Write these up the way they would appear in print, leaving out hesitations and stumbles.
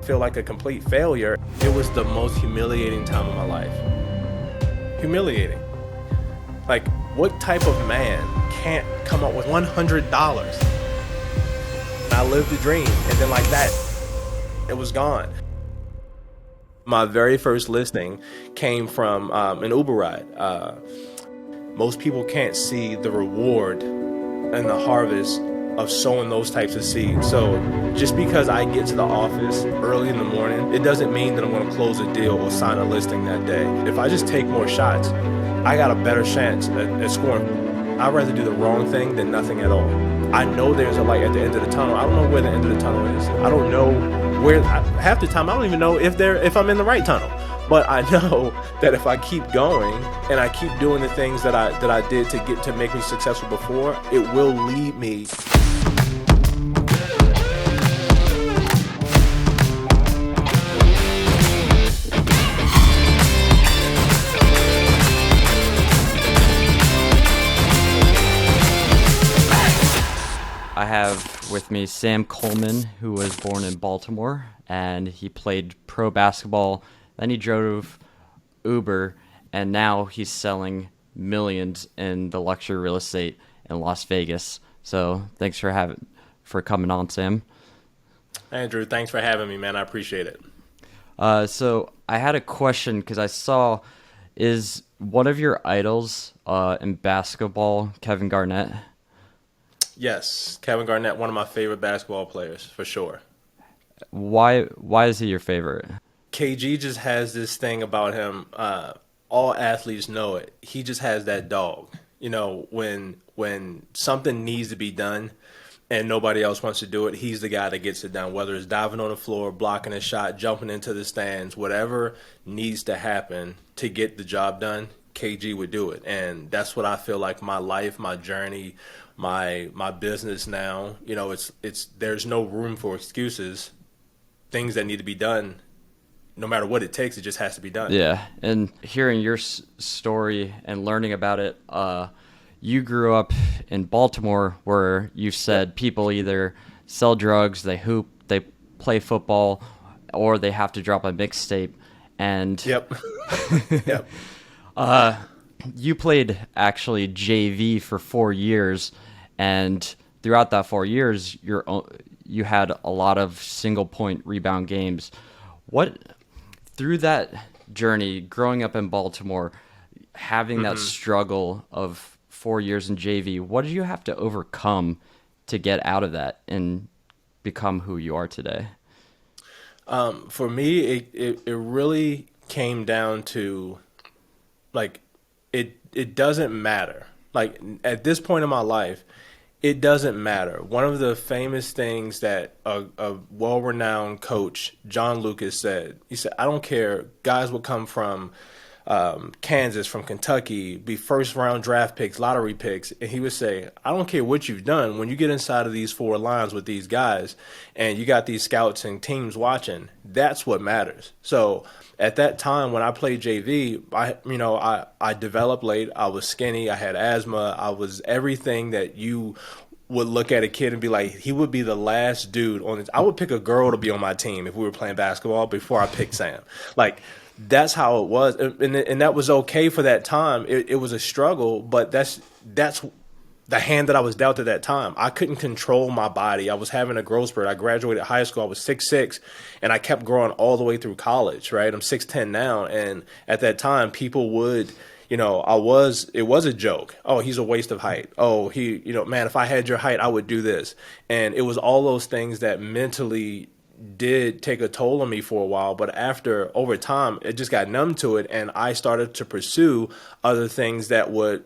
feel like a complete failure. It was the most humiliating time of my life. Humiliating. Like, what type of man can't come up with $100? And I lived the dream, and then like that, it was gone. My very first listing came from an Uber ride. Most people can't see the reward and the harvest of sowing those types of seeds. So just because I get to the office early in the morning, it doesn't mean that I'm going to close a deal or sign a listing that day. If I just take more shots, I got a better chance at scoring. I'd rather do the wrong thing than nothing at all. I know there's a light at the end of the tunnel. I don't know where the end of the tunnel is. I don't know where. Half the time, I don't even know if I'm in the right tunnel. But I know that if I keep going and I keep doing the things that I did to make me successful before, it will lead me. I have with me Sam Coleman, who was born in Baltimore, and he played pro basketball. Then he drove Uber, and now he's selling millions in the luxury real estate in Las Vegas. So thanks for coming on, Sam. Andrew, thanks for having me, man. I appreciate it. So I had a question because I saw, is one of your idols in basketball Kevin Garnett? Yes, Kevin Garnett, one of my favorite basketball players, for sure. Why is he your favorite? KG just has this thing about him. All athletes know it. He just has that dog. You know, when something needs to be done and nobody else wants to do it, he's the guy that gets it done. Whether it's diving on the floor, blocking a shot, jumping into the stands, whatever needs to happen to get the job done, KG would do it. And that's what I feel like my life, my journey, my business now. You know, it's there's no room for excuses. Things that need to be done, no matter what it takes, it just has to be done. Yeah, and hearing your story and learning about it, you grew up in Baltimore where you said people either sell drugs, they hoop, they play football, or they have to drop a mixtape. And Yep. Yep. You played actually JV for 4 years, and throughout that 4 years, you had a lot of single point rebound games. Through that journey, growing up in Baltimore, having that struggle of 4 years in JV, what did you have to overcome to get out of that and become who you are today? For me, it really came down to, like, it doesn't matter. Like, at this point in my life, it doesn't matter. One of the famous things that a well-renowned coach, John Lucas, said, he said, I don't care, guys will come from Kansas, from Kentucky, be first-round draft picks, lottery picks, and he would say, I don't care what you've done, when you get inside of these four lines with these guys and you got these scouts and teams watching, that's what matters. So at that time when I played JV, I developed late, I was skinny, I had asthma, I was everything that you would look at a kid and be like, he would be the last dude on this. I would pick a girl to be on my team if we were playing basketball before I picked Sam. Like, that's how it was, and that was okay for that time. It was a struggle, but that's the hand that I was dealt at that time. I couldn't control my body. I was having a growth spurt. I graduated high school. I was 6'6", and I kept growing all the way through college, right? I'm 6'10" now, and at that time, people would, it was a joke. Oh, he's a waste of height. Oh, man, if I had your height, I would do this. And it was all those things that mentally did take a toll on me for a while, but over time, it just got numb to it, and I started to pursue other things that would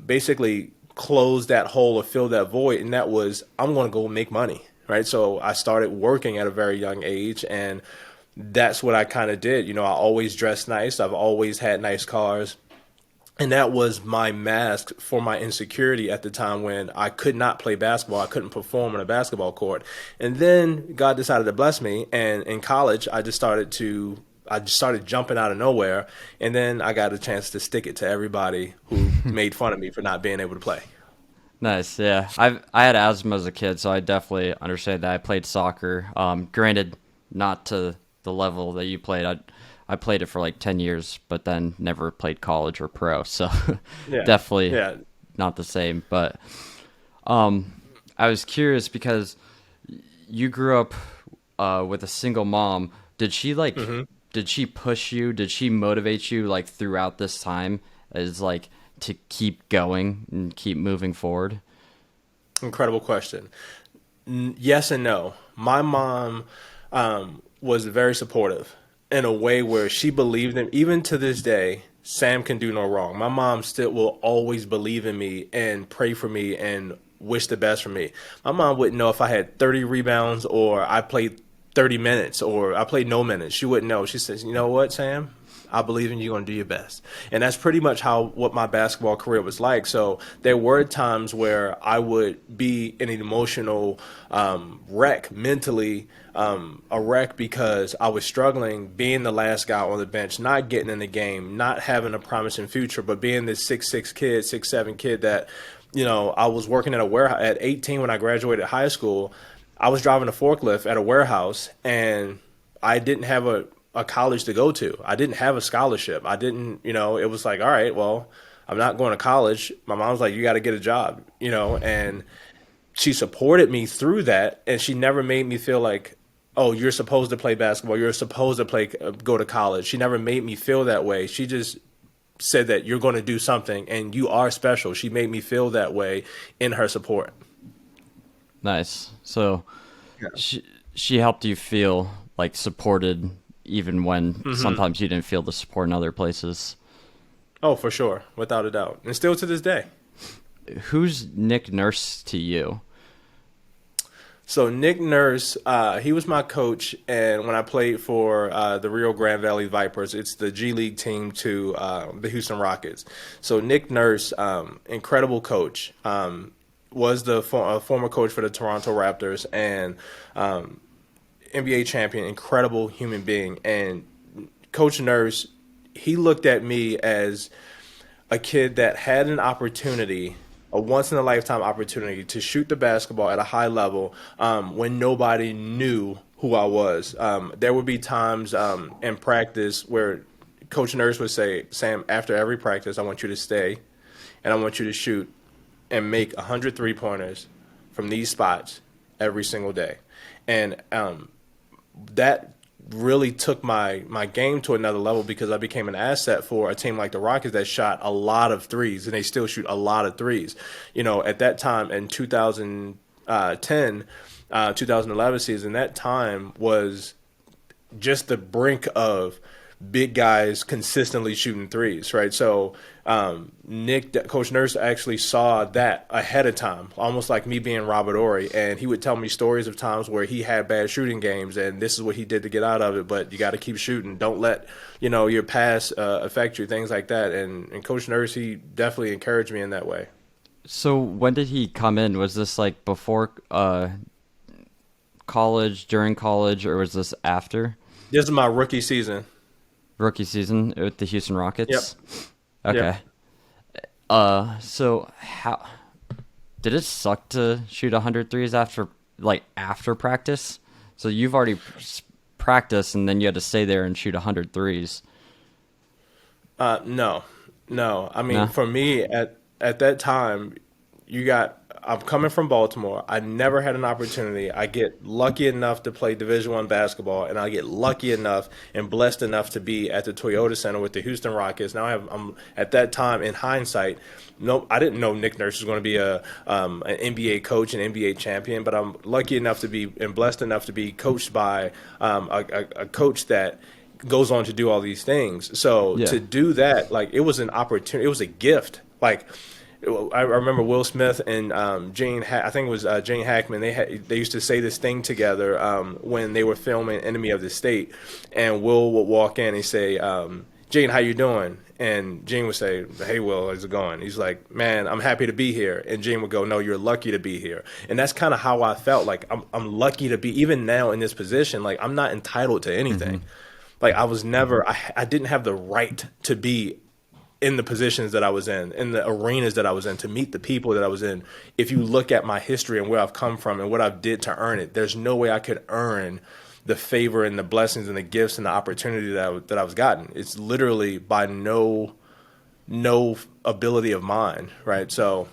basically close that hole or fill that void, and that was, I'm going to go make money, right? So I started working at a very young age, and that's what I kind of did. I always dressed nice. I've always had nice cars. And that was my mask for my insecurity at the time when I could not play basketball. I couldn't perform on a basketball court. And then God decided to bless me. And in college, I just started jumping out of nowhere. And then I got a chance to stick it to everybody who made fun of me for not being able to play. Nice, yeah. I had asthma as a kid, so I definitely understand that. I played soccer. Granted, not to the level that you played. I played it for like 10 years, but then never played college or pro. So Yeah, definitely yeah. not the same. But I was curious because you grew up with a single mom. Did she like? hmm Did she push you? Did she motivate you like throughout this time as like to keep going and keep moving forward? Incredible question. Yes and no. My mom was very supportive in a way where she believed in, even to this day, Sam can do no wrong. My mom still will always believe in me and pray for me and wish the best for me. My mom wouldn't know if I had 30 rebounds or I played 30 minutes or I played no minutes. She wouldn't know. She says, "You know what, Sam? I believe in you. You're going to do your best." And that's pretty much how what my basketball career was like. So there were times where I would be in an emotional wreck mentally, a wreck because I was struggling being the last guy on the bench, not getting in the game, not having a promising future, but being this 6'6" kid, 6'7" kid that, I was working at a warehouse at 18 when I graduated high school. I was driving a forklift at a warehouse and I didn't have a college to go to. I didn't have a scholarship. I didn't, it was like, all right, well, I'm not going to college. My mom's like, you got to get a job, and she supported me through that. And she never made me feel like, oh, you're supposed to play basketball. You're supposed to go to college. She never made me feel that way. She just said that you're going to do something and you are special. She made me feel that way in her support. Nice. So she she helped you feel like supported even when sometimes you didn't feel the support in other places. Oh, for sure, without a doubt, and still to this day. Who's Nick Nurse to you? So Nick Nurse, he was my coach, and when I played for the Rio Grande Valley Vipers, it's the G League team to the Houston Rockets. So Nick Nurse, incredible coach, was the former coach for the Toronto Raptors and NBA champion, incredible human being. And Coach Nurse, he looked at me as a kid that had an opportunity, a once in a lifetime opportunity to shoot the basketball at a high level when nobody knew who I was. There would be times in practice where Coach Nurse would say, Sam, after every practice, I want you to stay and I want you to shoot and make 100 3-pointers from these spots every single day. And that really took my game to another level because I became an asset for a team like the Rockets that shot a lot of threes, and they still shoot a lot of threes. At that time in 2010, 2011 season, that time was just the brink of big guys consistently shooting threes, right? So Coach Nurse actually saw that ahead of time, almost like me being Robert Ory, and he would tell me stories of times where he had bad shooting games, and this is what he did to get out of it. But you got to keep shooting. Don't let your pass affect you, things like that. And Coach Nurse, he definitely encouraged me in that way. So when did he come in? Was this like before college, during college, or was this after This is my rookie season. rookie season with the Houston Yep. Rockets? Yep. Okay. So how did it suck to shoot 100 threes after practice? So you've already practiced and then you had to stay there and shoot 100 threes. No, no. I mean, No? for me at that time, I'm coming from Baltimore. I never had an opportunity. I get lucky enough to play Division I basketball, and I get lucky enough and blessed enough to be at the Toyota Center with the Houston Rockets. Now I'm at that time in hindsight. No, I didn't know Nick Nurse was going to be an NBA coach and NBA champion, but I'm lucky enough to be and blessed enough to be coached by a coach that goes on to do all these things. So Yeah. to do that, like it was an opportunity, it was a gift. Like I remember Will Smith and I think it was Jane Hackman. They used to say this thing together when they were filming Enemy of the State, and Will would walk in and say, "Jane, how you doing?" And Gene would say, "Hey, Will, how's it going?" He's like, "Man, I'm happy to be here." And Gene would go, "No, you're lucky to be here." And that's kind of how I felt. Like I'm lucky to be even now in this position. Like I'm not entitled to anything. Like I was never. I didn't have the right to be in the positions that I was in the arenas that I was in, to meet the people that I was in. If you look at my history and where I've come from and what I've did to earn it, there's no way I could earn the favor and the blessings and the gifts and the opportunity that I was gotten. It's literally by no ability of mine, right? So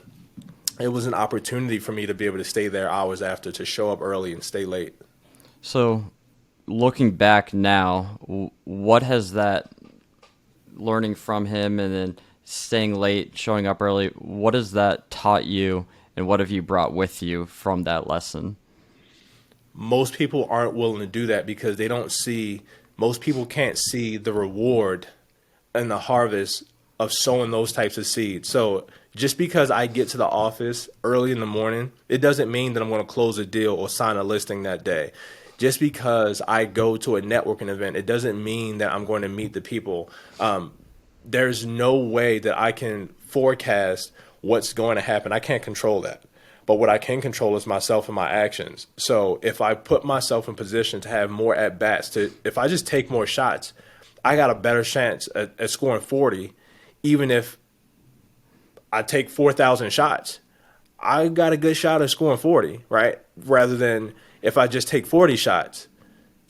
it was an opportunity for me to be able to stay there hours after, to show up early and stay late. So, looking back now, what has that learning from him and then staying late, showing up early, what has that taught you, and what have you brought with you from that lesson? Most people aren't willing to do that because they don't see, most people can't see the reward and the harvest of sowing those types of seeds. So just because I get to the office early in the morning, it doesn't mean that I'm going to close a deal or sign a listing that day. Just because I go to a networking event, it doesn't mean that I'm going to meet the people. There's no way that I can forecast what's going to happen. I can't control that. But what I can control is myself and my actions. So if I put myself in position to have more at bats, to if I just take more shots, I got a better chance at scoring 40, even if I take 4,000 shots. I got a good shot at scoring 40, right? Rather than if I just take 40 shots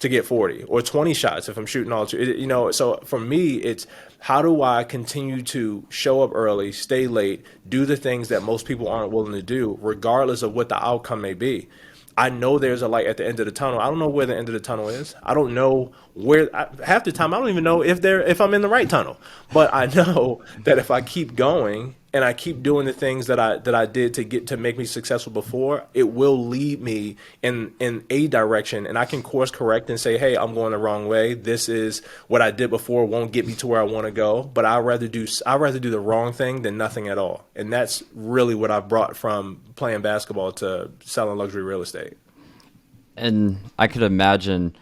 to get 40 or 20 shots if I'm shooting all two. So for me, it's how do I continue to show up early, stay late, do the things that most people aren't willing to do, regardless of what the outcome may be. I know there's a light at the end of the tunnel. I don't know where the end of the tunnel is. I don't know half the time I don't even know if I'm in the right tunnel. But I know that if I keep going and I keep doing the things that I did to make me successful before, it will lead me in a direction, and I can course correct and say, hey, I'm going the wrong way. This is what I did before won't get me to where I want to go. But I'd rather do the wrong thing than nothing at all. And that's really what I've brought from playing basketball to selling luxury real estate. And I could imagine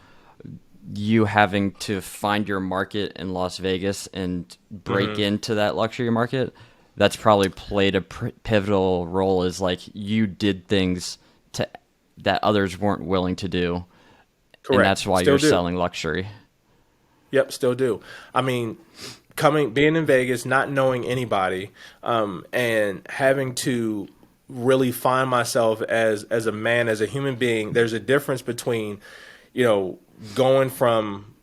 you having to find your market in Las Vegas and break into that luxury market. That's probably played a pivotal role, is like you did things that others weren't willing to do. Correct. And that's why Still you're do. selling luxury. Yep, still do. I mean, being in Vegas, not knowing anybody, and having to really find myself as a man, as a human being. There's a difference between, going from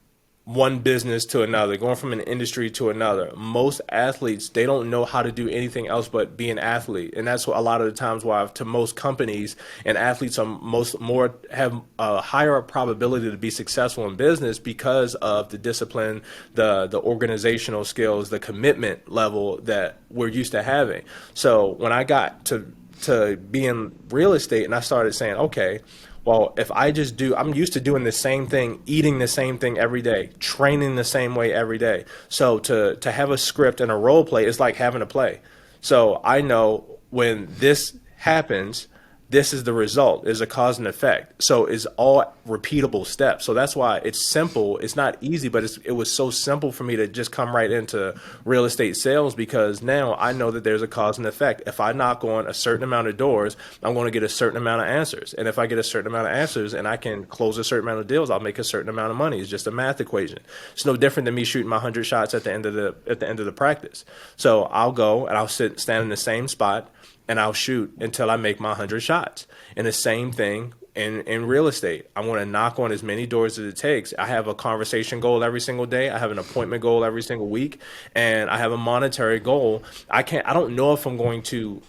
one business to another, going from an industry to another. Most athletes, they don't know how to do anything else but be an athlete. And that's what a lot of the times why to most companies and athletes are more have a higher probability to be successful in business because of the discipline, the organizational skills, the commitment level that we're used to having. So when I got to be in real estate and I started saying, okay, well, if I'm used to doing the same thing, eating the same thing every day, training the same way every day. So to have a script and a role play is like having a play. So I know when this happens, this is the result, is a cause and effect. So it's all repeatable steps. So that's why it's simple. It's not easy, but it was so simple for me to just come right into real estate sales, because now I know that there's a cause and effect. If I knock on a certain amount of doors, I'm going to get a certain amount of answers. And if I get a certain amount of answers and I can close a certain amount of deals, I'll make a certain amount of money. It's just a math equation. It's no different than me shooting my 100 shots at the end of the practice. So I'll go and I'll stand in the same spot and I'll shoot until I make my 100 shots. And the same thing in real estate. I want to knock on as many doors as it takes. I have a conversation goal every single day. I have an appointment goal every single week, and I have a monetary goal. I don't know if I'm going to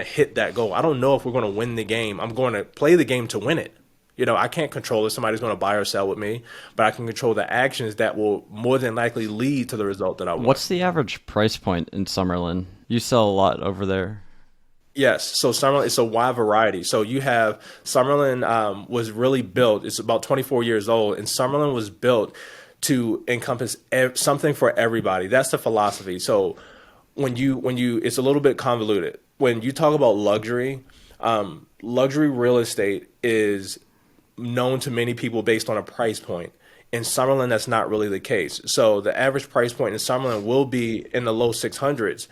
hit that goal. I don't know if we're going to win the game. I'm going to play the game to win it. I can't control if somebody's going to buy or sell with me, but I can control the actions that will more than likely lead to the result that I want. What's the average price point in Summerlin? You sell a lot over there. Yes, so Summerlin, it's a wide variety. So you have Summerlin was really built. It's about 24 years old, and Summerlin was built to encompass something for everybody. That's the philosophy. So when you, it's a little bit convoluted. When you talk about luxury, luxury real estate is known to many people based on a price point. In Summerlin, that's not really the case. So the average price point in Summerlin will be in the low 600s.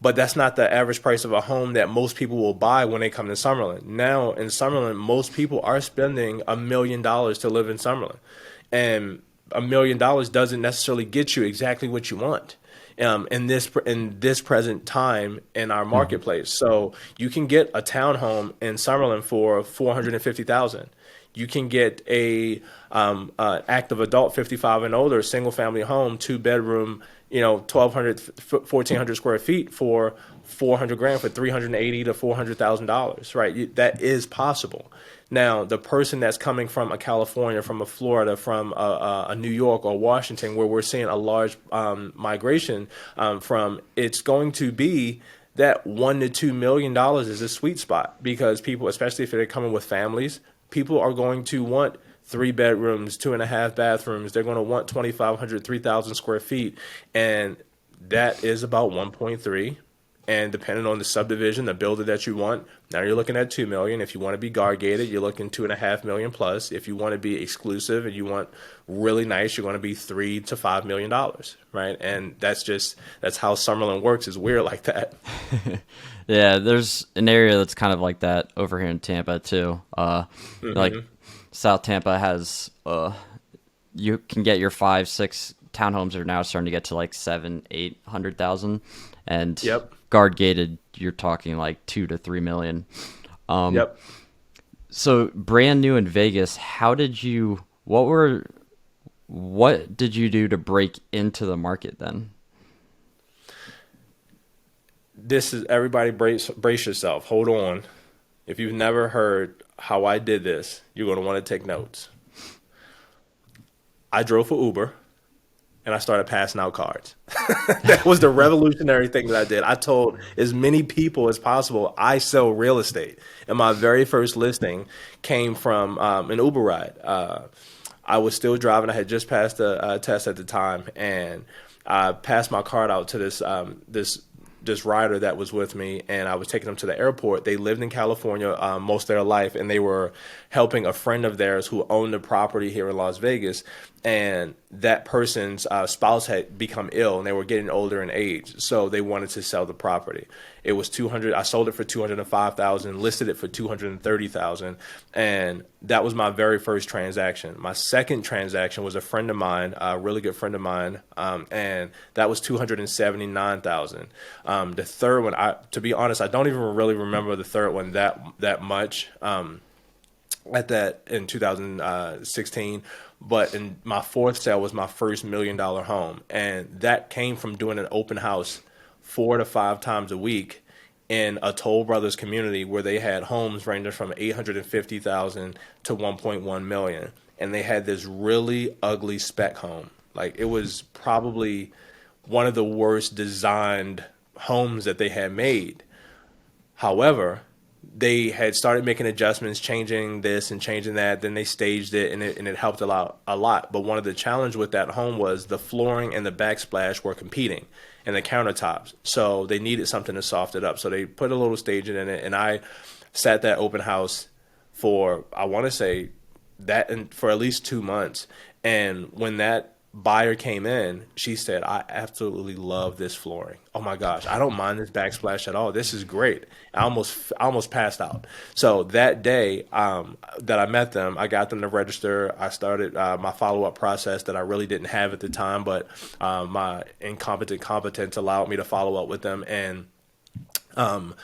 But that's not the average price of a home that most people will buy when they come to Summerlin. Now, in Summerlin, most people are spending $1 million to live in Summerlin. And $1 million doesn't necessarily get you exactly what you want in this present time in our marketplace. So you can get a townhome in Summerlin for $450,000. You can get a active adult, 55 and older, single family home, 2 bedroom, 1,200, 1,400 square feet for 400 grand, for 380 to $400,000, right? That is possible. Now, the person that's coming from a California, from a Florida, from a New York or Washington, where we're seeing a large migration from, it's going to be that $1 to $2 million is a sweet spot, because people, especially if they're coming with families, people are going to want 3 bedrooms, 2.5 bathrooms. They're going to want 2,500, 3,000 square feet, and that is about 1.3. And depending on the subdivision, the builder that you want, now you're looking at 2 million. If you want to be guard gated, you're looking 2.5 million plus. If you want to be exclusive and you want really nice, you're going to be $3 to $5 million, right? And that's how Summerlin works. Is weird like that. Yeah, there's an area that's kind of like that over here in Tampa too. Like South Tampa has, you can get your 5, 6 townhomes are now starting to get to like 7, 800,000, and Yep. guard gated, you're talking like 2 to 3 million. Yep. So brand new in Vegas, what did you do to break into the market then? This is, everybody brace yourself. Hold on. If you've never heard how I did this, you're going to want to take notes. I drove for Uber and I started passing out cards. That was the revolutionary thing that I did. I told as many people as possible I sell real estate. And my very first listing came from an Uber ride. I was still driving. I had just passed a test at the time, and I passed my card out to this rider that was with me, and I was taking them to the airport. They lived in California most of their life, and they were helping a friend of theirs who owned a property here in Las Vegas, and that person's spouse had become ill, and they were getting older in age, so they wanted to sell the property. It was 200. I sold it for 205,000, listed it for 230,000, and that was my very first transaction. My second transaction was a friend of mine, a really good friend of mine, and that was 279,000. The third one, to be honest, I don't even really remember the third one that much. At that in 2016, but in my fourth sale was my first $1 million home, and that came from doing an open house 4 to 5 times a week in a Toll Brothers community where they had homes ranging from 850,000 to 1.1 million, and they had this really ugly spec home. Like, it was probably one of the worst designed homes that they had made. However, they had started making adjustments, changing this and changing that. Then they staged it, and it helped a lot. But one of the challenge with that home was the flooring and the backsplash were competing, and the countertops. So they needed something to soften it up. So they put a little staging in it, and I sat that open house for, I want to say, for at least 2 months. And when that buyer came in, she said, "I absolutely love this flooring. Oh my gosh, I don't mind this backsplash at all. This is great." I almost passed out. So that day that I met them, I got them to register. I started my follow-up process that I really didn't have at the time, but my incompetent competence allowed me to follow up with them, and or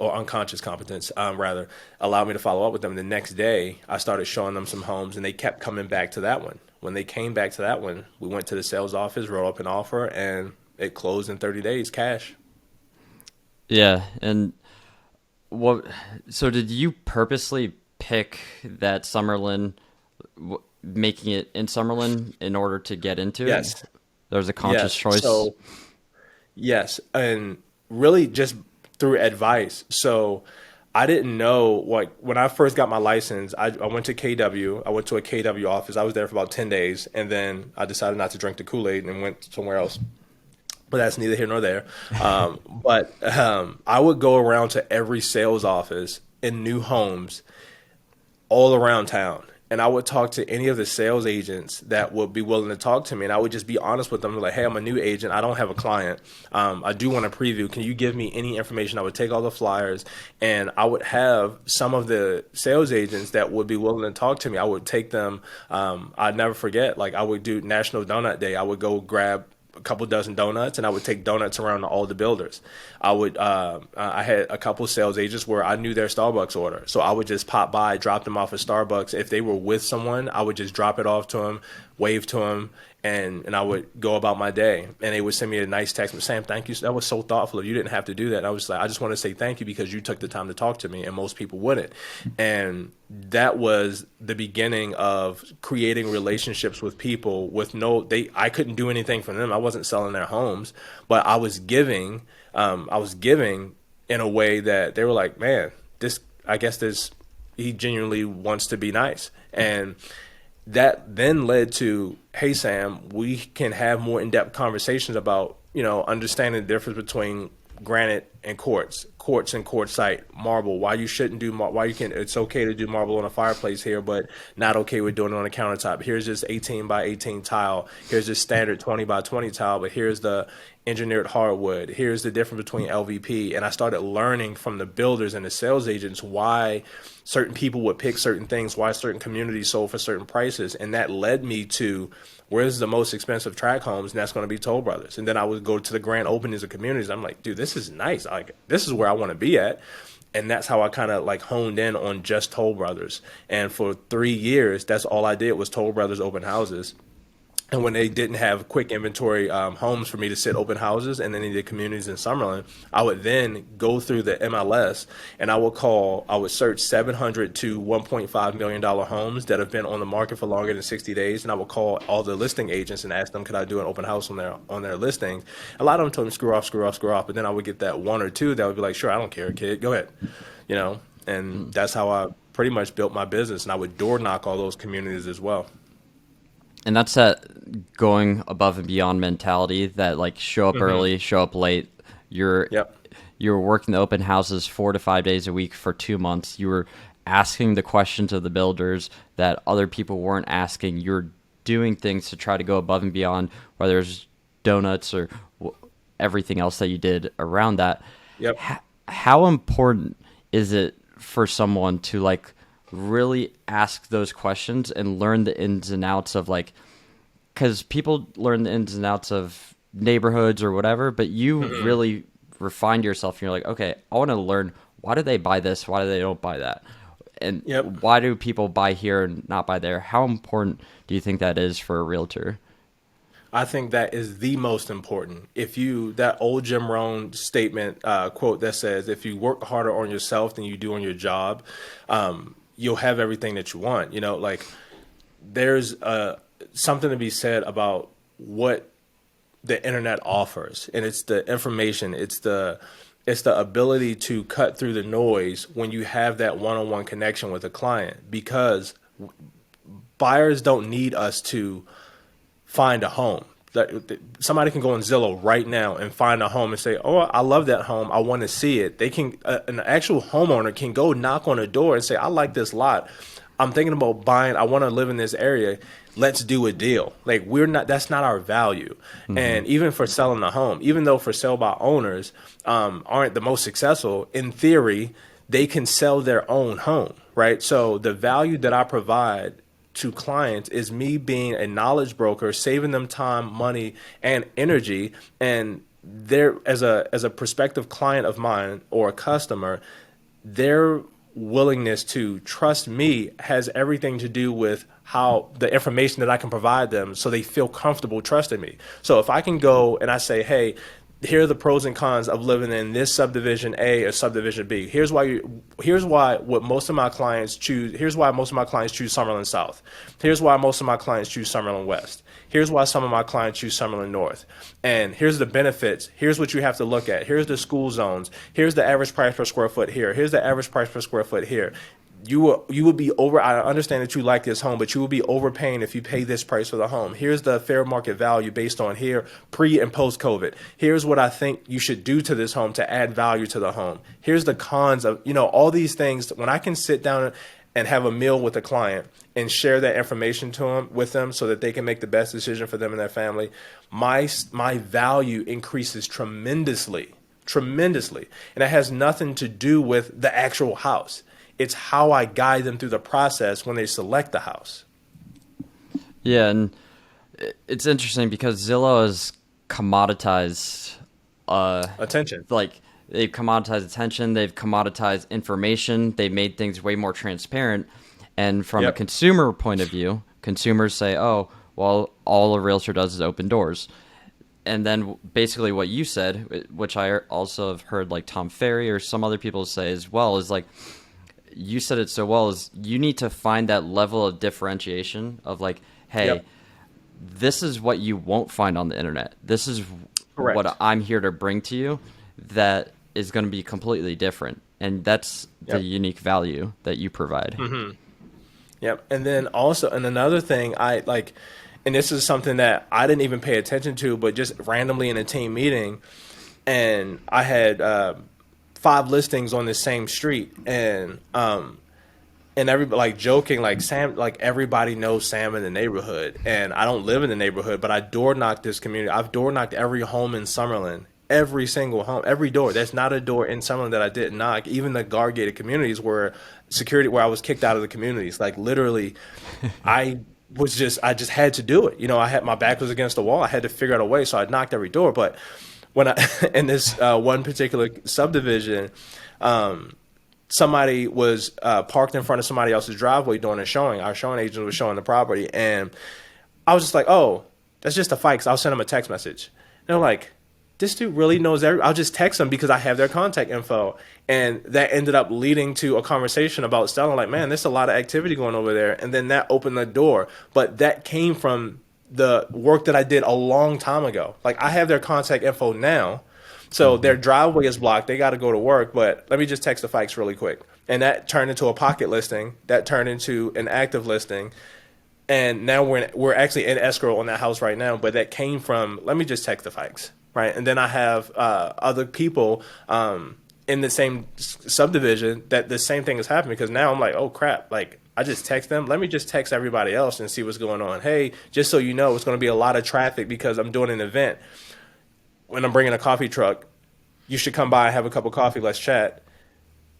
unconscious competence, rather, allowed me to follow up with them. The next day, I started showing them some homes, and they kept coming back to that one. When they came back to that one, we went to the sales office, wrote up an offer, and it closed in 30 days, cash. Yeah, and what? So did you purposely pick that Summerlin, making it in Summerlin in order to get into it? Yes, There was a conscious yes. choice. Yes, and really just through advice. So I didn't know, like, when I first got my license, I went to KW. I went to a KW office. I was there for about 10 days, and then I decided not to drink the Kool-Aid and went somewhere else. But that's neither here nor there. But I would go around to every sales office in new homes all around town. And I would talk to any of the sales agents that would be willing to talk to me. And I would just be honest with them, like, "Hey, I'm a new agent. I don't have a client. I do want a preview. Can you give me any information?" I would take all the flyers, and I would have some of the sales agents that would be willing to talk to me. I would take them. I'd never forget, like, I would do National Donut Day. I would go grab a couple dozen donuts, and I would take donuts around to all the builders. I had a couple sales agents where I knew their Starbucks order, so I would just pop by, drop them off at Starbucks. If they were with someone, I would just drop it off to them, wave to them, and I would go about my day. And they would send me a nice text, Sam, thank you. That was so thoughtful of you. Didn't have to do that. And I was like, I just want to say thank you because you took the time to talk to me, and most people wouldn't. And that was the beginning of creating relationships with people with I couldn't do anything for them. I wasn't selling their homes, but I was giving in a way that they were like, man, I guess he genuinely wants to be nice. And that then led to, hey, Sam, we can have more in-depth conversations about, understanding the difference between granite and quartz and quartzite, marble, why you shouldn't do, why you can, it's okay to do marble on a fireplace here, but not okay with doing it on a countertop. Here's this 18 by 18 tile. Here's this standard 20 by 20 tile, but here's the engineered hardwood. Here's the difference between LVP. And I started learning from the builders and the sales agents why certain people would pick certain things, why certain communities sold for certain prices. And that led me to where's the most expensive tract homes, and that's going to be Toll Brothers. And then I would go to the grand openings of communities. I'm like, dude, this is nice. Like, this is where I want to be at. And that's how I kind of like honed in on just Toll Brothers. And for 3 years, that's all I did was Toll Brothers open houses. And when they didn't have quick inventory homes for me to sit open houses and then in the communities in Summerlin, I would then go through the MLS and I would search 700 to $1.5 million homes that have been on the market for longer than 60 days. And I would call all the listing agents and ask them, could I do an open house on their listings? A lot of them told me, screw off, screw off, screw off. But then I would get that one or two that would be like, sure, I don't care, kid, go ahead. And that's how I pretty much built my business. And I would door knock all those communities as well. And that's that going above and beyond mentality that like show up early, show up late. You're working the open houses 4 to 5 days a week for 2 months. You were asking the questions of the builders that other people weren't asking. You're doing things to try to go above and beyond, whether it's donuts or everything else that you did around that. Yep. How important is it for someone to like really ask those questions and learn the ins and outs of like, because people learn the ins and outs of neighborhoods or whatever, but you really refined yourself and you're like, okay, I want to learn, why do they buy this? Why do they don't buy that? And why do people buy here and not buy there? How important do you think that is for a realtor? I think that is the most important. That old Jim Rohn statement, quote that says, if you work harder on yourself than you do on your job, you'll have everything that you want. Like there's something to be said about what the internet offers, and it's the information, it's the ability to cut through the noise when you have that one-on-one connection with a client, because buyers don't need us to find a home. Somebody can go on Zillow right now and find a home and say, oh, I love that home, I want to see it. They can, an actual homeowner can go knock on a door and say, I like this lot, I'm thinking about buying, I want to live in this area, let's do a deal. Like that's not our value. And even for selling a home, even though for sale by owners aren't the most successful, in theory, they can sell their own home, right? So the value that I provide to clients is me being a knowledge broker, saving them time, money, and energy. And they're, as a prospective client of mine or a customer, their willingness to trust me has everything to do with how the information that I can provide them so they feel comfortable trusting me. So if I can go and I say, hey, here are the pros and cons of living in this subdivision A or subdivision B. Here's why most of my clients choose Summerlin South. Here's why most of my clients choose Summerlin West. Here's why some of my clients choose Summerlin North. And here's the benefits. Here's what you have to look at. Here's the school zones. Here's the average price per square foot here. Here's the average price per square foot here. You will be over. I understand that you like this home, but you will be overpaying if you pay this price for the home. Here's the fair market value based on here pre and post COVID. Here's what I think you should do to this home to add value to the home. Here's the cons of all these things. When I can sit down and have a meal with a client and share that information with them so that they can make the best decision for them and their family, my value increases tremendously, tremendously, and it has nothing to do with the actual house. It's how I guide them through the process when they select the house. Yeah, and it's interesting because Zillow has commoditized Attention. like they've commoditized attention, they've commoditized information, they've made things way more transparent. And from a Yep. consumer point of view, consumers say, "Oh, well, all a realtor does is open doors." And then basically what you said, which I also have heard like Tom Ferry or some other people say as well, is like you said it so well, is you need to find that level of differentiation of like, hey, Yep. this is what you won't find on the internet. This is what Correct. I'm here to bring to you that is going to be completely different. And that's the Yep. unique value that you provide. Yep. And then also, and another thing I like, and this is something that I didn't even pay attention to, but just randomly in a team meeting, and I had 5 listings on the same street, and everybody like joking, like Sam, like everybody knows Sam in the neighborhood, and I don't live in the neighborhood, but I door knocked this community. I've door knocked every home in Summerlin, every single home, every door. There's not a door in Summerlin that I didn't knock. Even the guard gated communities where security, where I was kicked out of the communities, like literally, I I just had to do it. You know, I had my back was against the wall. I had to figure out a way, so I knocked every door. But when I in this one particular subdivision, somebody was parked in front of somebody else's driveway doing a showing. Our showing agent was showing the property, and I was just like, "Oh, that's just a fight." 'Cause I'll send them a text message. And they're like, "This dude really knows every." I'll just text them because I have their contact info, and that ended up leading to a conversation about selling. Like, man, there's a lot of activity going over there, and then that opened the door. But that came from the work that I did a long time ago. Like, I have their contact info now. So their driveway is blocked. They got to go to work, but let me just text the Fikes really quick. And that turned into a pocket listing. That turned into an active listing. And now we're actually in escrow on that house right now. But that came from, let me just text the Fikes, right? And then I have other people in the same subdivision that the same thing has happened, because now I'm like, oh crap, like I just text them. Let me just text everybody else and see what's going on. Hey, just so you know, it's going to be a lot of traffic because I'm doing an event. When I'm bringing a coffee truck, you should come by, have a cup of coffee, let's chat.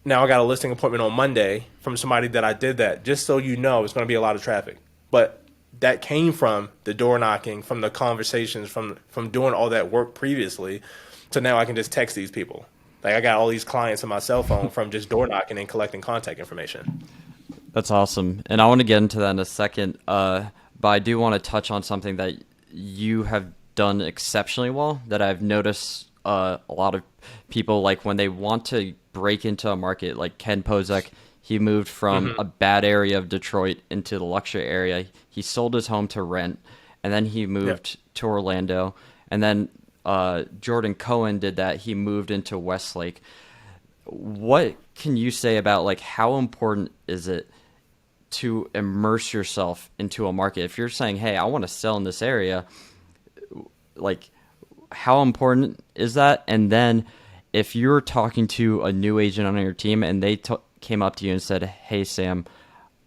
Now I got a listing appointment on Monday from somebody that I did that. Just so you know, it's going to be a lot of traffic. But that came from the door knocking, from the conversations, from doing all that work previously. So now I can just text these people. Like, I got all these clients on my cell phone from just door knocking and collecting contact information. That's awesome. And I want to get into that in a second. But I do want to touch on something that you have done exceptionally well that I've noticed a lot of people, like when they want to break into a market, like Ken Pozek, he moved from a bad area of Detroit into the luxury area. He sold his home to rent, and then he moved to Orlando. And then Jordan Cohen did that. He moved into Westlake. What can you say about like how important is it to immerse yourself into a market? If you're saying, hey, I want to sell in this area, like how important is that? And then if you're talking to a new agent on your team and they came up to you and said, hey, Sam,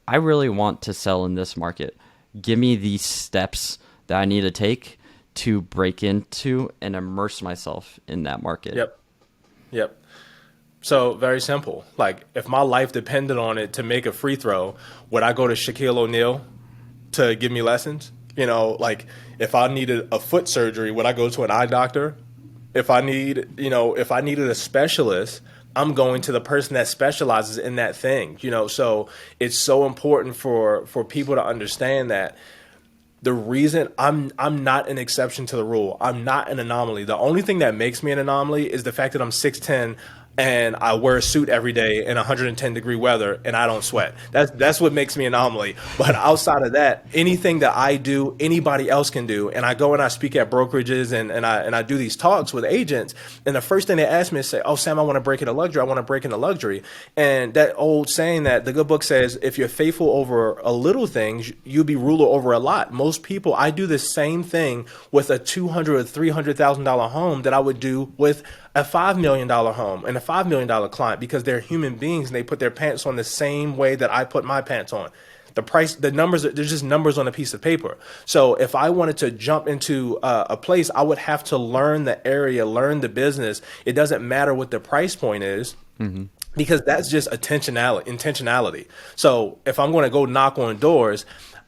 I really want to sell in this market. Give me these steps that I need to take to break into and immerse myself in that market. Yep. Yep. So very simple. Like, if my life depended on it to make a free throw, would I go to Shaquille O'Neal to give me lessons? You know, like if I needed a foot surgery, would I go to an eye doctor? If I if I needed a specialist, I'm going to the person that specializes in that thing. You know, so it's so important for people to understand that the reason I'm not an exception to the rule. I'm not an anomaly. The only thing that makes me an anomaly is the fact that I'm 6'10" and I wear a suit every day in 110-degree weather and I don't sweat. That's what makes me an anomaly. But outside of that, anything that I do, anybody else can do. And I go and I speak at brokerages and I do these talks with agents. And the first thing they ask me is say, oh, Sam, I want to break into luxury. I want to break into luxury. And that old saying that the good book says, if you're faithful over a little things, you'll be ruler over a lot. Most people, I do the same thing with a $200,000 or $300,000 home that I would do with a $5 million home and a $5 million client, because they're human beings and they put their pants on the same way that I put my pants on. The price, the numbers, there's just numbers on a piece of paper. So if I wanted to jump into a place, I would have to learn the area, learn the business. It doesn't matter what the price point is. Because that's just intentionality. So if I'm going to go knock on doors,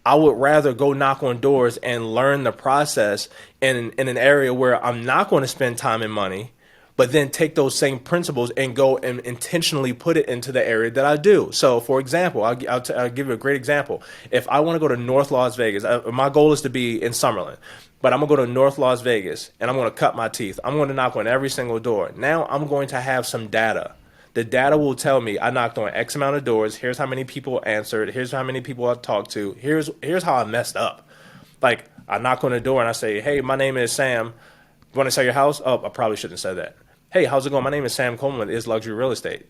I would rather go knock on doors and learn the process in an area where I'm not going to spend time and money, but then take those same principles and go and intentionally put it into the area that I do. So, for example, I'll give you a great example. If I want to go to North Las Vegas, my goal is to be in Summerlin, but I'm going to go to North Las Vegas and I'm going to cut my teeth. I'm going to knock on every single door. Now I'm going to have some data. The data will tell me I knocked on X amount of doors. Here's how many people answered. Here's how many people I talked to. Here's how I messed up. Like, I knock on the door and I say, "Hey, my name is Sam. You want to sell your house?" Oh, I probably shouldn't have said that. "Hey, how's it going? My name is Sam Coleman with Is Luxury Real Estate."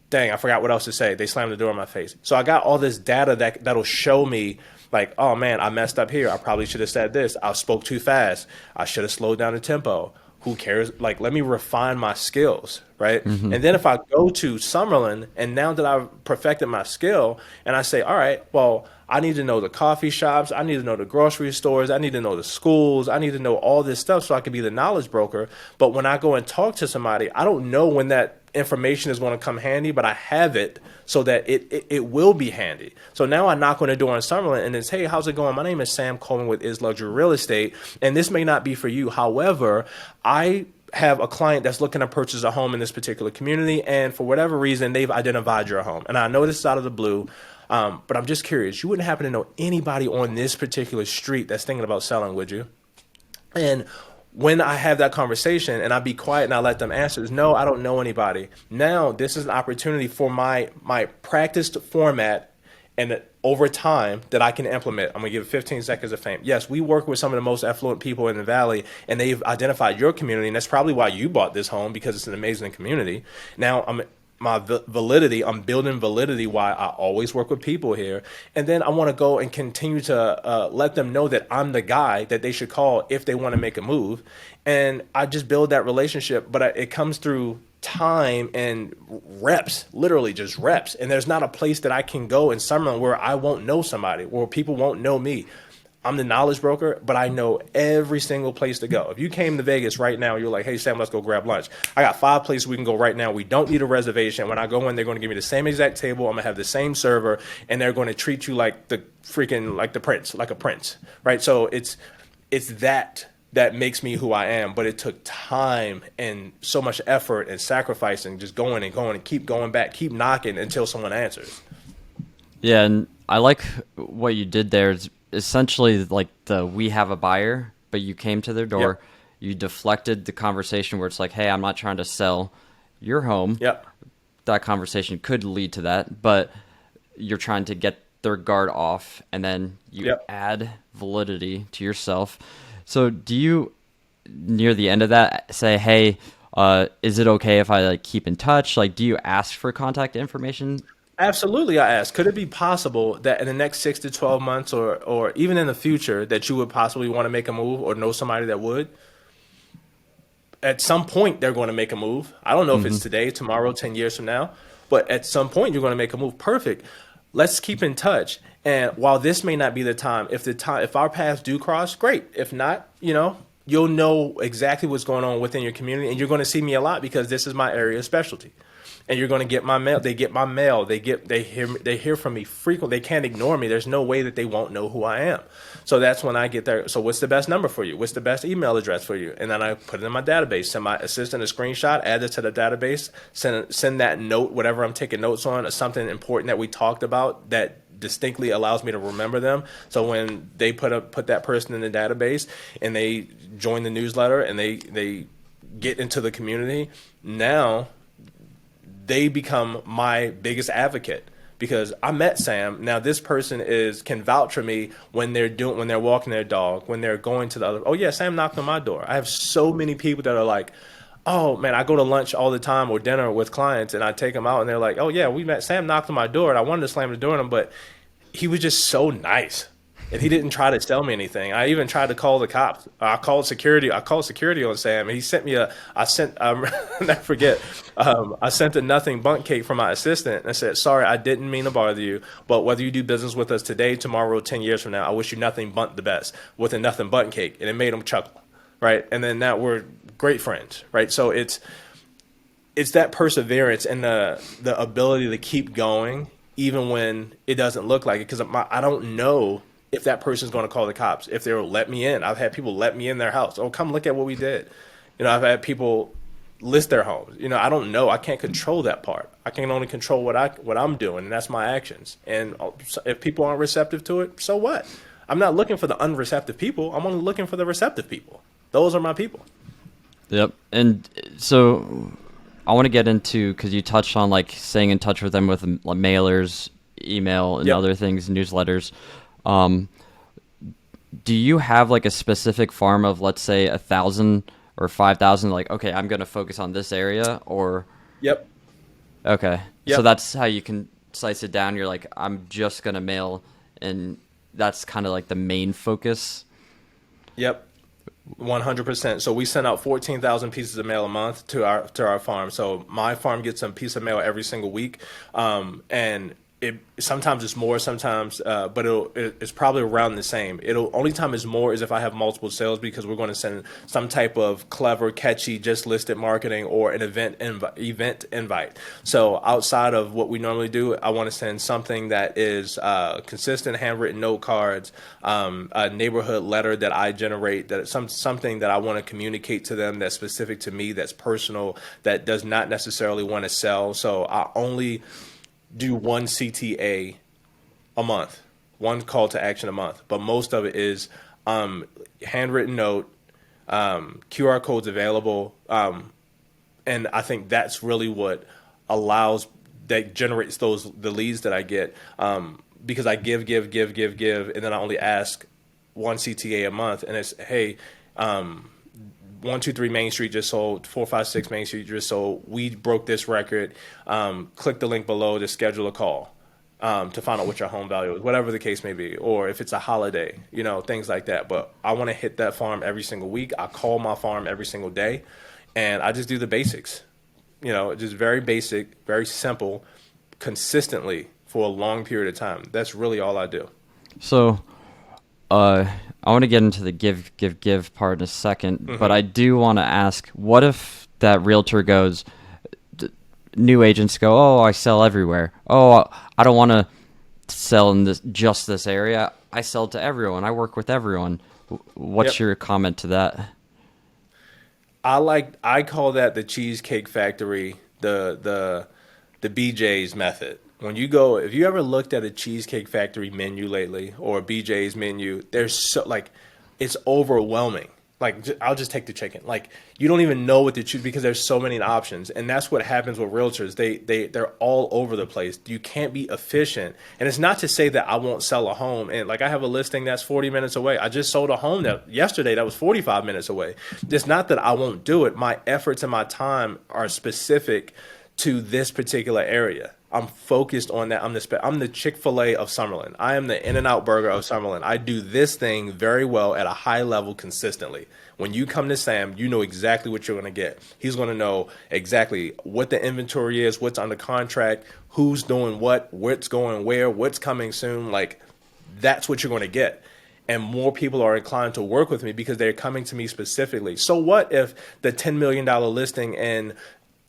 Dang, I forgot what else to say. They slammed the door in my face. So I got all this data that'll show me, like, oh man, I messed up here. I probably should have said this. I spoke too fast. I should have slowed down the tempo. Who cares? Like, let me refine my skills, right? Hmm. And then if I go to Summerlin, and now that I've perfected my skill, and I say, all right, well, I need to know the coffee shops, I need to know the grocery stores, I need to know the schools, I need to know all this stuff so I can be the knowledge broker. But when I go and talk to somebody, I don't know when that information is going to come handy, but I have it so that it will be handy. So now I knock on the door in Summerlin and it's, "Hey, how's it going? My name is Sam Coleman with Is Luxury Real Estate, and this may not be for you. However, I have a client that's looking to purchase a home in this particular community, and for whatever reason, they've identified your home. And I know this is out of the blue, but I'm just curious. You wouldn't happen to know anybody on this particular street that's thinking about selling, would you?" And when I have that conversation and I be quiet and I let them answer, "No, I don't know anybody." Now this is an opportunity for my practiced format and over time that I can implement. I'm gonna give 15 seconds of fame. Yes, we work with some of the most affluent people in the valley, and they've identified your community, and that's probably why you bought this home, because it's an amazing community. Now I'm building validity why I always work with people here. And then I want to go and continue to let them know that I'm the guy that they should call if they want to make a move. And I just build that relationship, but it comes through time and reps, literally just reps. And there's not a place that I can go in Summerlin where I won't know somebody, where people won't know me. I'm the knowledge broker, but I know every single place to go. If you came to Vegas right now, you're like, "Hey, Sam, let's go grab lunch." I got 5 places we can go right now. We don't need a reservation. When I go in, they're going to give me the same exact table. I'm going to have the same server, and they're going to treat you like the freaking, like the prince, like a prince, right? So it's that makes me who I am, but it took time and so much effort and sacrifice and just going and going and keep going back, keep knocking until someone answers. Yeah, and I like what you did there. It's essentially like we have a buyer, but you came to their door, Yep. you deflected the conversation where it's like, "Hey, I'm not trying to sell your home." Yep. That conversation could lead to that, but you're trying to get their guard off, and then you Yep. add validity to yourself. So do you, near the end of that, say, "Hey, is it okay if I like keep in touch?" Like, do you ask for contact information? Absolutely, I asked. Could it be possible that in the next 6 to 12 months, or even in the future, that you would possibly want to make a move or know somebody that would? At some point, they're going to make a move. I don't know if it's Hmm. today, tomorrow, 10 years from now, but at some point, you're going to make a move. Perfect. Let's keep in touch. And while this may not be the time, if our paths do cross, great. If not, you'll know exactly what's going on within your community, and you're going to see me a lot because this is my area of specialty. And you're going to get my mail. They get my mail. They hear from me frequently. They can't ignore me. There's no way that they won't know who I am. So that's when I get there. So what's the best number for you? What's the best email address for you? And then I put it in my database. Send my assistant a screenshot, add it to the database, send that note, whatever I'm taking notes on, or something important that we talked about that distinctly allows me to remember them. So when they put that person in the database and they join the newsletter and they get into the community, now they become my biggest advocate because I met Sam. Now this person can vouch for me when they're walking their dog, when they're going to the other. "Oh yeah, Sam knocked on my door." I have so many people that are like, "Oh man, I go to lunch all the time or dinner with clients, and I take them out, and they're like, 'Oh yeah, we met Sam knocked on my door, and I wanted to slam the door on him, but he was just so nice. And he didn't try to tell me anything. I even tried to call the cops. I called security. I called security on Sam, and he sent me never forget. I sent a nothing bundt cake from my assistant, and I said, "Sorry, I didn't mean to bother you, but whether you do business with us today, tomorrow, or 10 years from now, I wish you nothing but the best," with a nothing bundt cake, and it made him chuckle, right? And then now we're great friends, right? So it's that perseverance and the ability to keep going even when it doesn't look like it, because I don't know if that person's going to call the cops, if they'll let me in. I've had people let me in their house. Oh, come look at what we did. I've had people list their homes. I don't know. I can't control that part. I can only control what I'm doing, and that's my actions. And if people aren't receptive to it, so what? I'm not looking for the unreceptive people. I'm only looking for the receptive people. Those are my people. Yep. And so I want to get into, because you touched on like staying in touch with them with mailers, email, and Yep. other things, newsletters. Um, do you have like a specific farm of, let's say, 1,000 or 5,000? Like, okay, I'm going to focus on this area, or Yep. okay, so Yep. that's how you can slice it down. You're like, I'm just going to mail, and that's kind of like the main focus. Yep. 100%. So we send out 14,000 pieces of mail a month to our farm. So my farm gets a piece of mail every single week, and it sometimes it's more, sometimes, but it's probably around the same. It'll only time is more is if I have multiple sales, because we're going to send some type of clever, catchy, just listed marketing or an event invite. So outside of what we normally do, I want to send something that is consistent, handwritten note cards, a neighborhood letter that I generate, that something that I want to communicate to them that's specific to me, that's personal, that does not necessarily want to sell. So I only do one CTA a month, one call to action a month, but most of it is handwritten note, QR codes available, and I think that's really what allows that generates the leads that I get, because I give, and then I only ask one CTA a month, and it's, hey, 123 Main Street just sold, 456 Main Street just sold. We broke this record. Click the link below to schedule a call, to find out what your home value is, whatever the case may be, or if it's a holiday, things like that. But I want to hit that farm every single week. I call my farm every single day, and I just do the basics, just very basic, very simple, consistently for a long period of time. That's really all I do. So I want to get into the give part in a second, but I do want to ask, what if that realtor goes, new agents go, oh, I sell everywhere. Oh, I don't want to sell in this area. I sell to everyone. I work with everyone. What's Yep. your comment to that? I call that the Cheesecake Factory, the BJ's method. When you go, if you ever looked at a Cheesecake Factory menu lately, or a BJ's menu, there's so, like, it's overwhelming. Like, I'll just take the chicken. Like, you don't even know what to choose, because there's so many options, and that's what happens with realtors. They're all over the place. You can't be efficient, and it's not to say that I won't sell a home. And like, I have a listing that's 40 minutes away. I just sold a home that yesterday that was 45 minutes away. It's not that I won't do it. My efforts and my time are specific to this particular area. I'm focused on that. I'm the Chick-fil-A of Summerlin. I am the In-N-Out Burger of Summerlin. I do this thing very well at a high level consistently. When you come to Sam, you know exactly what you're going to get. He's going to know exactly what the inventory is, what's under contract, who's doing what, what's going where, what's coming soon. Like, that's what you're going to get. And more people are inclined to work with me because they're coming to me specifically. So what if the $10 million listing in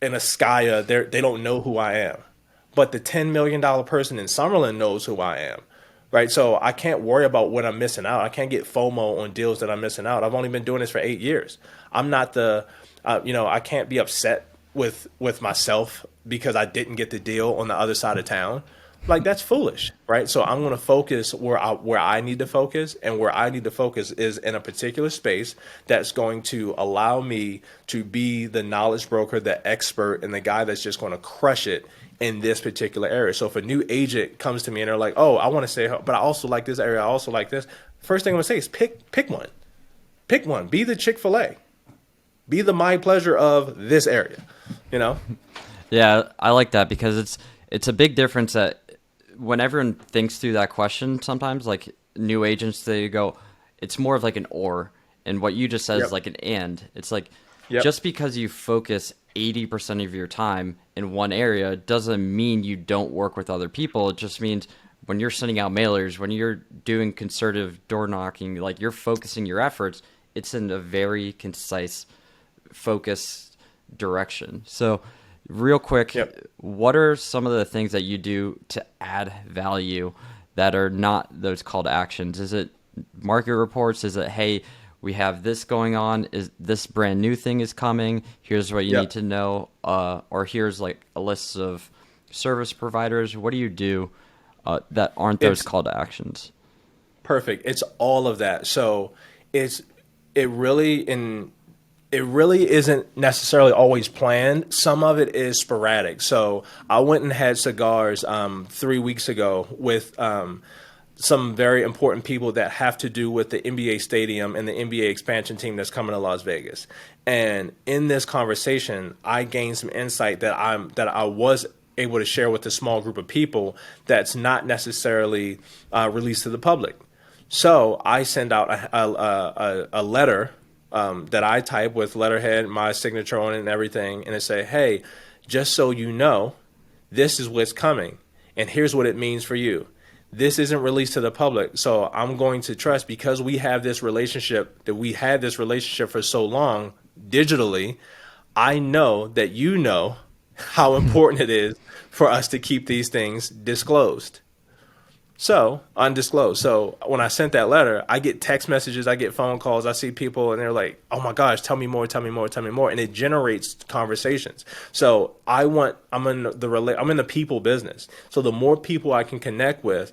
Askaya, they don't know who I am, but the $10 million person in Summerlin knows who I am, right? So I can't worry about what I'm missing out. I can't get FOMO on deals that I'm missing out. I've only been doing this for 8 years. I'm not I can't be upset with myself because I didn't get the deal on the other side of town. Like, that's foolish, right? So I'm going to focus where I need to focus, and where I need to focus is in a particular space that's going to allow me to be the knowledge broker, the expert, and the guy that's just going to crush it in this particular area. So if a new agent comes to me and they're like, "Oh, I want to stay, but I also like this area. I also like this." First thing I'm going to say is pick one. Pick one. Be the Chick-fil-A. Be the My Pleasure of this area. You know? Yeah, I like that, because it's a big difference that when everyone thinks through that question, sometimes like new agents, they go, it's more of like an or, and what you just said is Yep. like an and. It's like, Yep. just because you focus 80% of your time in one area doesn't mean you don't work with other people. It just means when you're sending out mailers, when you're doing concerted door knocking, like, you're focusing your efforts, it's in a very concise, focused direction. So Real Yep. quick, what are some of the things that you do to add value that are not those call to actions? Is it market reports? Is it, hey, we have this going on? Is this brand new thing is coming? Here's what you need Yep. to know. Or here's like a list of service providers. What do you do that aren't those It's call to actions? perfect. It's all of that. So it's it really in it really isn't necessarily always planned. Some of it is sporadic. So I went and had cigars 3 weeks ago with some very important people that have to do with the NBA stadium and the NBA expansion team that's coming to Las Vegas. And in this conversation, I gained some insight that I was able to share with a small group of people that's not necessarily released to the public. So I send out a letter that I type with letterhead, my signature on it, and everything, and it say, "Hey, just so you know, this is what's coming, and here's what it means for you. This isn't released to the public, so I'm going to trust because we have this relationship that we had this relationship for so long digitally. I know that you know how important it is for us to keep these things disclosed." So undisclosed. So when I sent that letter, I get text messages, I get phone calls, I see people, and they're like, "Oh my gosh, tell me more, tell me more, tell me more," and it generates conversations. So I'm in the people business. So the more people I can connect with,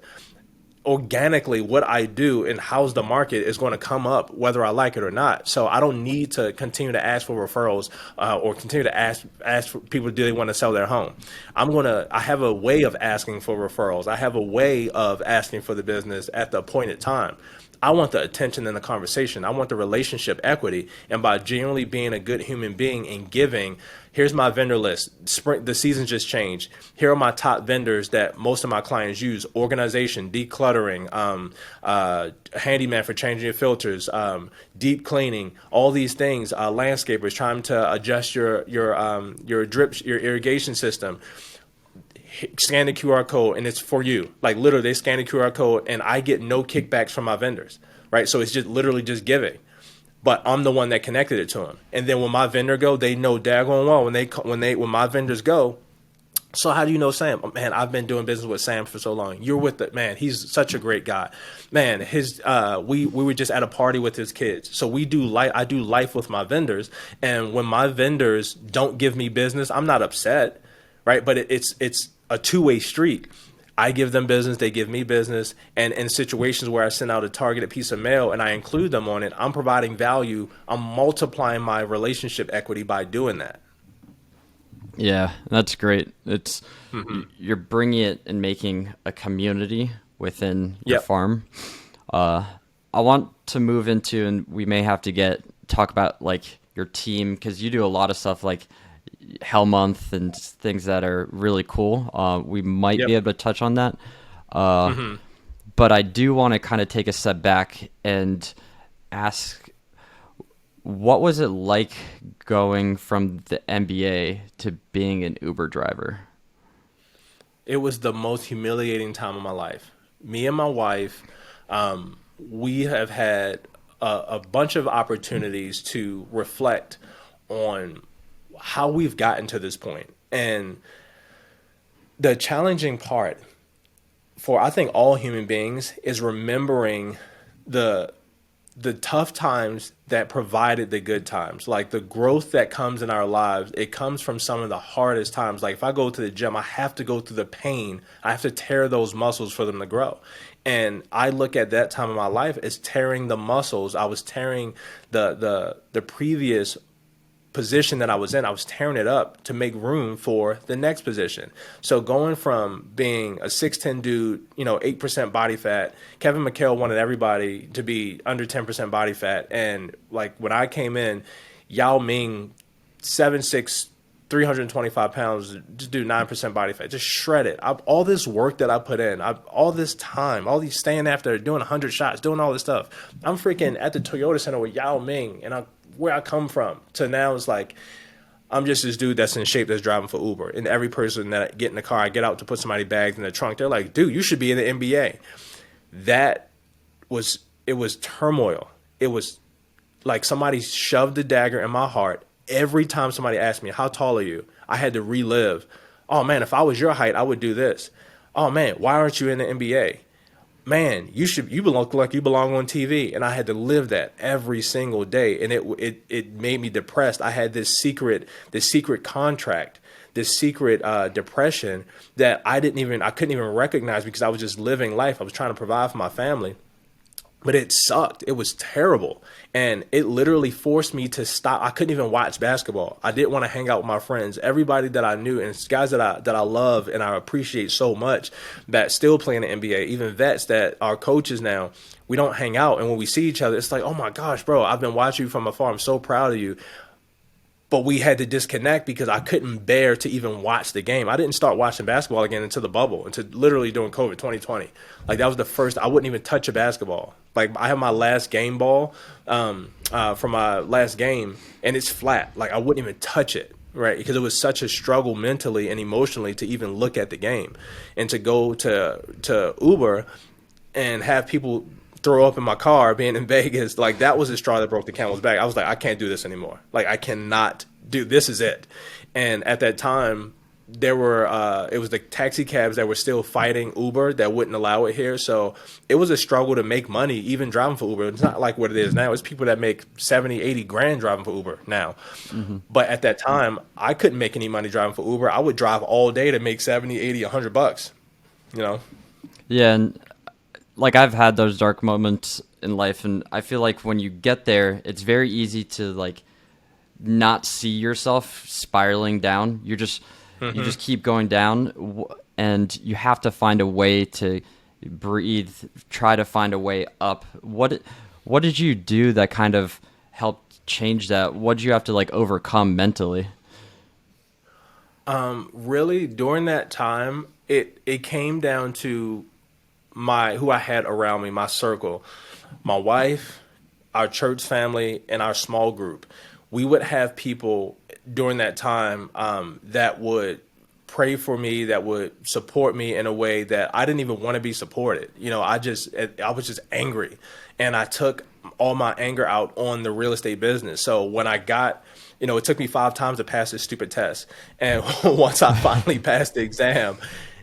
organically what I do and how's the market is going to come up whether I like it or not. So I don't need to continue to ask for referrals or continue to ask for people, do they want to sell their home. I have a way of asking for referrals. I have a way of asking for the business at the appointed time. I want the attention in the conversation. I want the relationship equity. And by genuinely being a good human being and giving, here's my vendor list. Spring, the season just changed. Here are my top vendors that most of my clients use: organization, decluttering, handyman for changing your filters, deep cleaning, all these things, landscapers trying to adjust your irrigation system. Scan the QR code and it's for you. Like literally, they scan the QR code and I get no kickbacks from my vendors, right? So it's just literally just giving, but I'm the one that connected it to them. And then when my vendor go, they know daggone well when my vendors go. So how do you know Sam? Oh, man, I've been doing business with Sam for so long. You're with the man. He's such a great guy, man. We were just at a party with his kids. So we do life. I do life with my vendors, and when my vendors don't give me business, I'm not upset, right? But it's a two-way street. I give them business, they give me business, and in situations where I send out a targeted piece of mail and I include them on it, I'm providing value. I'm multiplying my relationship equity by doing that. Yeah, that's great. You're bringing it and making a community within your Yep. farm. Uh, I want to move into, and we may have to talk about like your team because you do a lot of stuff like Hell Month and things that are really cool. We might be Yep. able to touch on that, uh, but I do want to kind of take a step back and ask, what was it like going from the NBA to being an Uber driver? It was the most humiliating time of my life. Me and my wife, we have had a bunch of opportunities to reflect on how we've gotten to this point. And the challenging part for I think all human beings is remembering the the tough times that provided the good times. Like the growth that comes in our lives, it comes from some of the hardest times. Like if I go to the gym, I have to go through the pain. I have to tear those muscles for them to grow. And I look at that time of my life as tearing the muscles. I was tearing the previous position that I was in, I was tearing it up to make room for the next position. So going from being a 6'10" dude, 8% body fat, Kevin McHale wanted everybody to be under 10% body fat. And like when I came in, Yao Ming, 7'6", 325 pounds, just do 9% body fat, just shred it. All this work that I put in, all this time, all these staying after, doing 100 shots, doing all this stuff. I'm freaking at the Toyota Center with Yao Ming, and where I come from to now is like I'm just this dude that's in shape that's driving for Uber. And every person that I get in the car, I get out to put somebody's bags in the trunk. They're like, dude, you should be in the NBA. That it was turmoil. It was like somebody shoved the dagger in my heart every time somebody asked me, how tall are you? I had to relive, oh man, if I was your height, I would do this. Oh man, why aren't you in the NBA? Man, you look like you belong on TV. And I had to live that every single day. And it made me depressed. I had this secret contract, this secret depression that I couldn't even recognize because I was just living life. I was trying to provide for my family. But it sucked. It was terrible. And it literally forced me to stop. I couldn't even watch basketball. I didn't want to hang out with my friends. Everybody that I knew, and it's guys that I love and I appreciate so much, that still play in the NBA, even vets that are coaches now, we don't hang out. And when we see each other, it's like, oh my gosh, bro, I've been watching you from afar. I'm so proud of you. But we had to disconnect because I couldn't bear to even watch the game. I didn't start watching basketball again until the bubble, until literally during COVID 2020. Like, that was the first, I wouldn't even touch a basketball. Like, I have my last game ball from my last game, and it's flat. Like, I wouldn't even touch it, right? Because it was such a struggle mentally and emotionally to even look at the game. And to go to Uber and have people throw up in my car being in Vegas, like, that was the straw that broke the camel's back. I was like, I can't do this anymore. Like, I cannot do this. Is it. And at that time, there were it was the taxi cabs that were still fighting Uber that wouldn't allow it here. So it was a struggle to make money even driving for Uber. It's not like what it is now. It's people that make 70, 80 grand driving for Uber now. Mm-hmm. But at that time, I couldn't make any money driving for Uber. I would drive all day to make 70, 80, $100, you know? Yeah, and like I've had those dark moments in life, and I feel like when you get there, it's very easy to like not see yourself spiraling down. You just keep going down, and you have to find a way to breathe, try to find a way up. What did you do that kind of helped change that? What did you have to like overcome mentally? Really, during that time, it came down to who I had around me, my circle, my wife, our church family, and our small group. We would have people during that time that would pray for me, that would support me in a way that I didn't even want to be supported. You know, I was just angry, and I took all my anger out on the real estate business. So when I got, it took me 5 times to pass this stupid test. And once I finally passed the exam,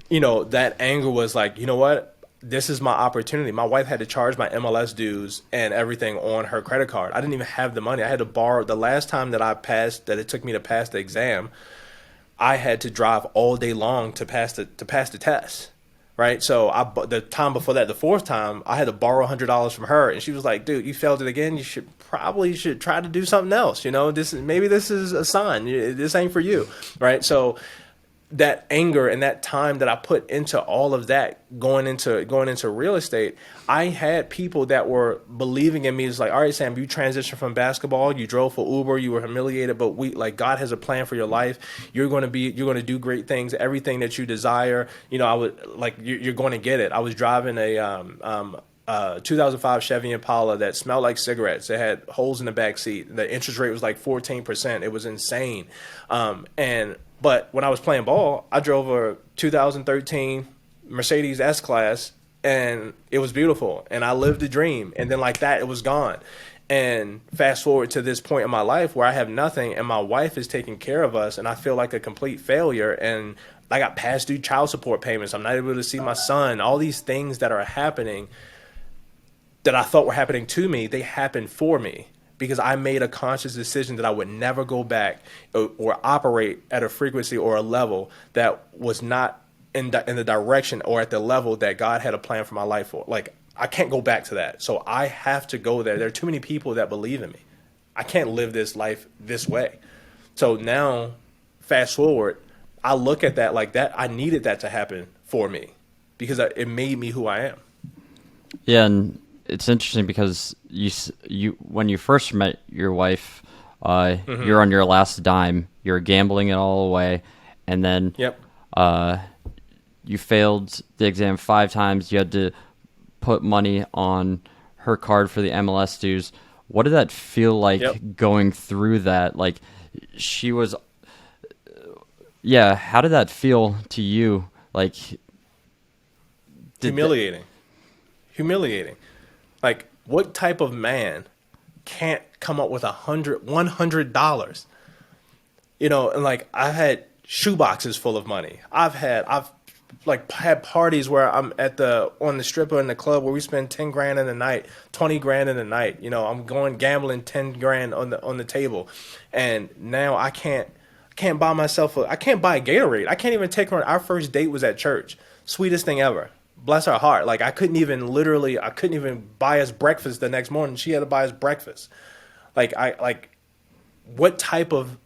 that anger was like, you know what? This is my opportunity. My wife had to charge my MLS dues and everything on her credit card. I didn't even have the money. I had to borrow. The last time that it took me to pass the exam, I had to drive all day long to pass the test, right? So the time before that, the 4th time, I had to borrow $100 from her, and she was like, "Dude, you failed it again. You should try to do something else. Maybe this is a sign. This ain't for you, right?" So that anger and that time that I put into all of that going into real estate, I had people that were believing in me. It's like, all right, Sam, you transitioned from basketball, you drove for Uber, you were humiliated, but God has a plan for your life. You're going to do great things, everything that you desire. You're going to get it. I was driving a 2005 Chevy Impala that smelled like cigarettes. It had holes in the back seat. The interest rate was like 14%. It was insane. But when I was playing ball, I drove a 2013 Mercedes S-Class, and it was beautiful. And I lived the dream. And then like that, it was gone. And fast forward to this point in my life where I have nothing, and my wife is taking care of us, and I feel like a complete failure. And I got past due child support payments. I'm not able to see my son. All these things that are happening that I thought were happening to me, they happened for me. Because I made a conscious decision that I would never go back or operate at a frequency or a level that was not in the direction or at the level that God had a plan for my life for. Like, I can't go back to that. So I have to go there. There are too many people that believe in me. I can't live this life this way. So now, fast forward, I look at that like that. I needed that to happen for me because it made me who I am. Yeah, and it's interesting because you when you first met your wife, you're on your last dime. You're gambling it all away, and then Yep. You failed the exam 5 times. You had to put money on her card for the MLS dues. What did that feel like going through that? Like, she was, yeah. How did that feel to you? Like, Humiliating. Like, what type of man can't come up with $100? And like I had shoe boxes full of money. I've like had parties where I'm at the on the strip or in the club where we spend 10 grand in a night, 20 grand in a night. I'm going gambling 10 grand on the table, and now I can't buy myself I can't buy a Gatorade. I can't even take her. Our first date was at church. Sweetest thing ever. Bless her heart. Like I couldn't even buy us breakfast the next morning. She had to buy us breakfast. Like what type of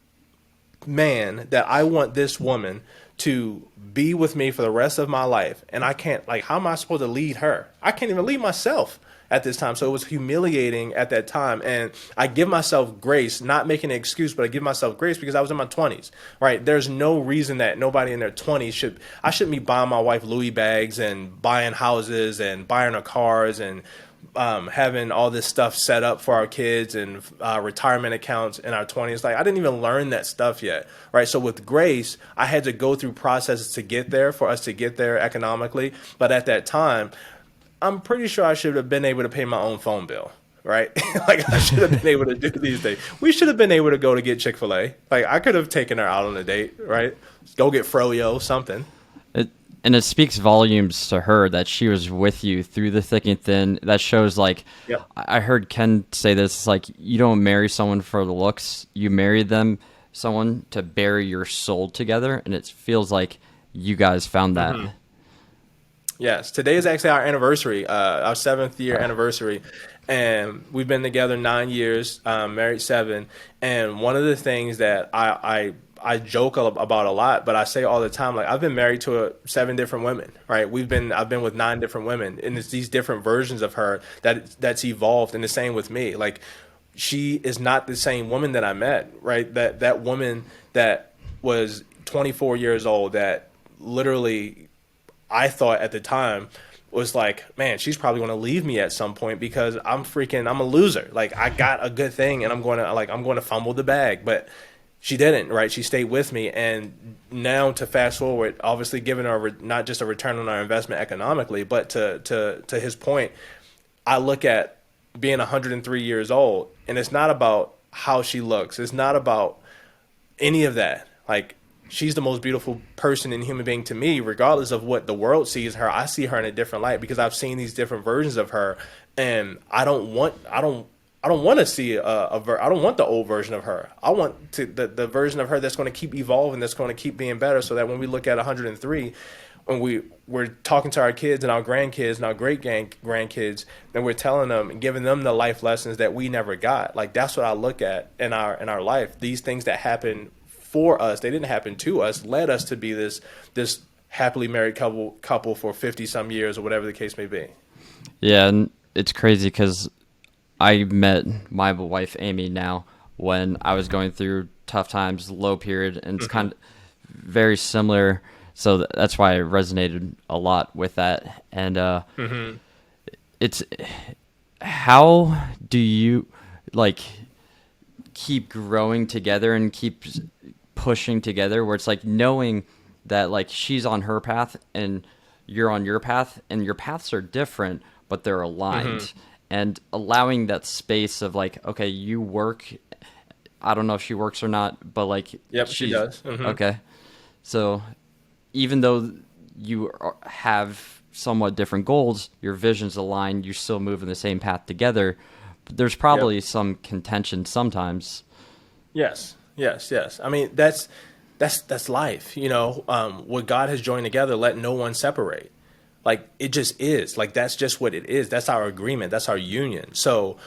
man that I want this woman to be with me for the rest of my life, and I can't, like, how am I supposed to lead her? I can't even lead myself at this time. So it was humiliating at that time, and I give myself grace, not making an excuse, but I give myself grace because I was in my 20s, right? There's no reason that nobody in their 20s I shouldn't be buying my wife Louis bags and buying houses and buying her cars and having all this stuff set up for our kids and retirement accounts in our 20s. Like, I didn't even learn that stuff yet, right? So with grace, I had to go through processes to get there, for us to get there economically. But at that time, I'm pretty sure I should have been able to pay my own phone bill, right? Like, I should have been able to do these things. We should have been able to go to get Chick-fil-A. Like, I could have taken her out on a date, right? Go get froyo, something. It, and it speaks volumes to her that she was with you through the thick and thin. That shows, like, Yep. I heard Ken say this, it's like, you don't marry someone for the looks, you marry someone to bury your soul together, and it feels like you guys found that. Yes, today is actually our anniversary, our 7th year anniversary, and we've been together 9 years, married 7. And one of the things that I joke about a lot, but I say all the time, like, I've been married to 7 different women, right? I've been with 9 different women, and it's these different versions of her that's evolved, and the same with me. Like, she is not the same woman that I met, right? That woman that was 24 years old, that literally I thought at the time was like, man, she's probably going to leave me at some point because I'm a loser. Like, I got a good thing and I'm going to fumble the bag, but she didn't, right? She stayed with me. And now, to fast forward, obviously giving her not just a return on our investment economically, but to his point, I look at being 103 years old, and it's not about how she looks. It's not about any of that. Like, she's the most beautiful person and human being to me, regardless of what the world sees her. I see her in a different light because I've seen these different versions of her, and I don't want to see I don't want the old version of her. I want the version of her that's going to keep evolving, that's going to keep being better, so that when we look at 103, when we're talking to our kids and our grandkids and our grandkids, and we're telling them and giving them the life lessons that we never got. Like, that's what I look at in our life. These things that happen for us, they didn't happen to us, led us to be this happily married couple for 50 some years, or whatever the case may be. Yeah, and it's crazy because I met my wife Amy now when I was going through tough times, low period, and it's kind of very similar. So that's why I resonated a lot with that. And it's how do you, like, keep growing together and keep pushing together, where it's like knowing that, like, she's on her path and you're on your path, and your paths are different but they're aligned, and allowing that space of, like, okay, you work, I don't know if she works or not, but, like, Yep, she does. okay, so even though you have somewhat different goals, your visions align, you still move in the same path together, but there's probably Yep. some contention sometimes. Yes, yes, yes. I mean, that's life. What God has joined together, let no one separate. Like, it just is. Like, that's just what it is. That's our agreement. That's our union. So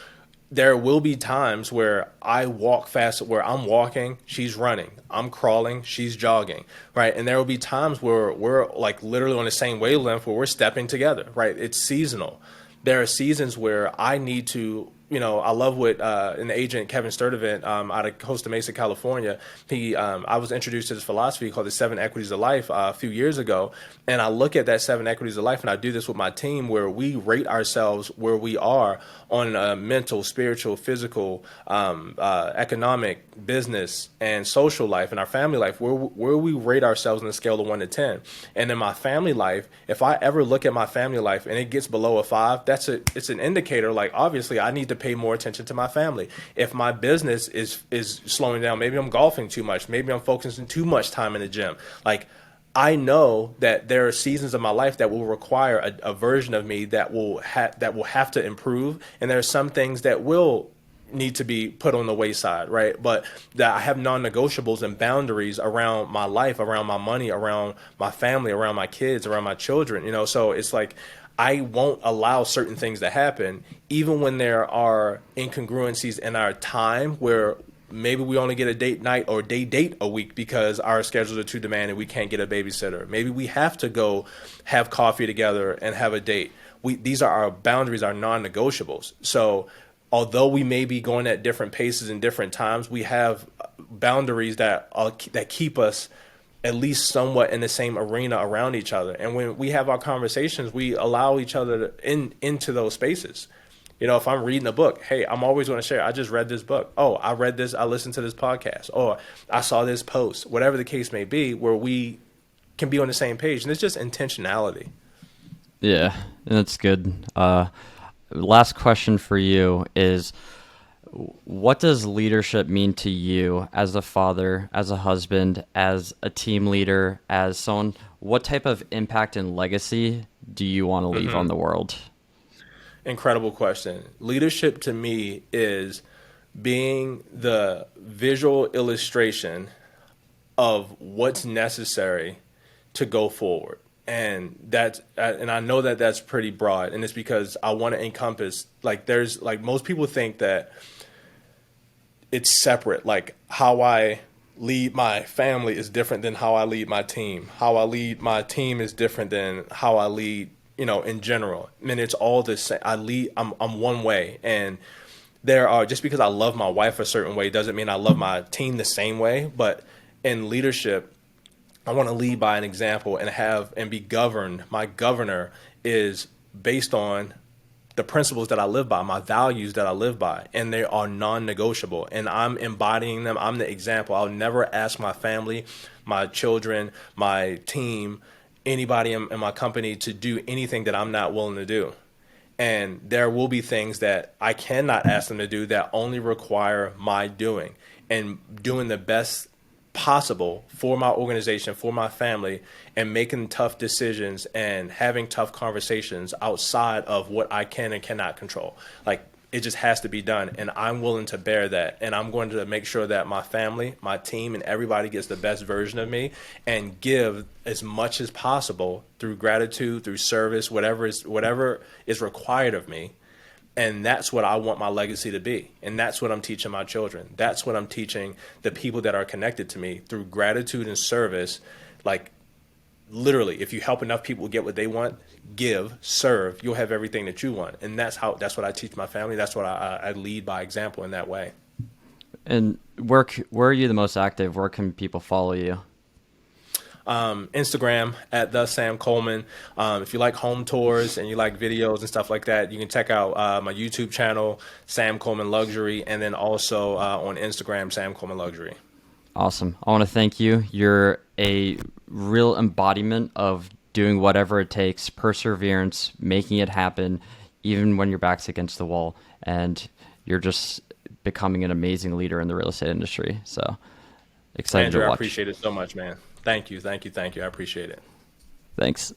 there will be times where I walk fast, where I'm walking, she's running. I'm crawling, she's jogging, right? And there will be times where we're, like, literally on the same wavelength, where we're stepping together, right? It's seasonal. There are seasons where I need to, I love what an agent, Kevin Sturdivant, out of Costa Mesa, California, I was introduced to this philosophy called the 7 equities of life a few years ago. And I look at that 7 equities of life, and I do this with my team, where we rate ourselves where we are on mental, spiritual, physical, economic, business, and social life, and our family life, where we rate ourselves on a scale of 1 to 10. And in my family life, if I ever look at my family life and it gets below a 5, it's an indicator. Like, obviously, I need to pay more attention to my family. If my business is slowing down, maybe I'm golfing too much, maybe I'm focusing too much time in the gym. Like, I know that there are seasons of my life that will require a version of me that will have to improve, and there are some things that will need to be put on the wayside, right? But that I have non-negotiables and boundaries around my life, around my money, around my family, around my kids, around my children, you know? So it's like I won't allow certain things to happen, even when there are incongruencies in our time where maybe we only get a date night or day date a week because our schedules are too demanding. We can't get a babysitter. Maybe we have to go have coffee together and have a date. These are our boundaries, our non-negotiables. So although we may be going at different paces and different times, we have boundaries that keep us at least somewhat in the same arena around each other. And when we have our conversations, we allow each other into those spaces. You know, if I'm reading a book, hey, I'm always going to share. I just read this book. Oh, I read this. I listened to this podcast. Or I saw this post. Whatever the case may be, where we can be on the same page. And it's just intentionality. Yeah, that's good. Last question for you is, what does leadership mean to you as a father, as a husband, as a team leader, as someone? What type of impact and legacy do you want to leave on the world? Incredible question. Leadership to me is being the visual illustration of what's necessary to go forward. And I know that that's pretty broad, and it's because I want to encompass, like, there's like most people think that it's separate. Like, how I lead my family is different than how I lead my team. How I lead my team is different than how I lead, you know, in general. I mean, it's all the same. I'm one way. And just because I love my wife a certain way doesn't mean I love my team the same way. But in leadership, I want to lead by an example and be governed. My governor is based on the principles that I live by, my values that I live by, and they are non-negotiable. And I'm embodying them. I'm the example. I'll never ask my family, my children, my team, anybody in my company to do anything that I'm not willing to do. And there will be things that I cannot ask them to do that only require my doing, and doing the best possible for my organization, for my family, and making tough decisions and having tough conversations outside of what I can and cannot control. Like, it just has to be done, and I'm willing to bear that, and I'm going to make sure that my family, my team, and everybody gets the best version of me, and give as much as possible through gratitude, through service, whatever is required of me. And that's what I want my legacy to be. And that's what I'm teaching my children. That's what I'm teaching the people that are connected to me, through gratitude and service. Like, literally, if you help enough people get what they want, give, serve, you'll have everything that you want. And that's what I teach my family. That's what I lead by example in that way. And where are you the most active? Where can people follow you? Instagram at the Sam Coleman. If you like home tours and you like videos and stuff like that, you can check out my YouTube channel, Sam Coleman Luxury, and then also on Instagram, Sam Coleman Luxury. Awesome. I want to thank you. You're a real embodiment of doing whatever it takes, perseverance, making it happen, even when your back's against the wall. And you're just becoming an amazing leader in the real estate industry. So excited Andrew, to watch. I appreciate it so much, man. Thank you. I appreciate it. Thanks.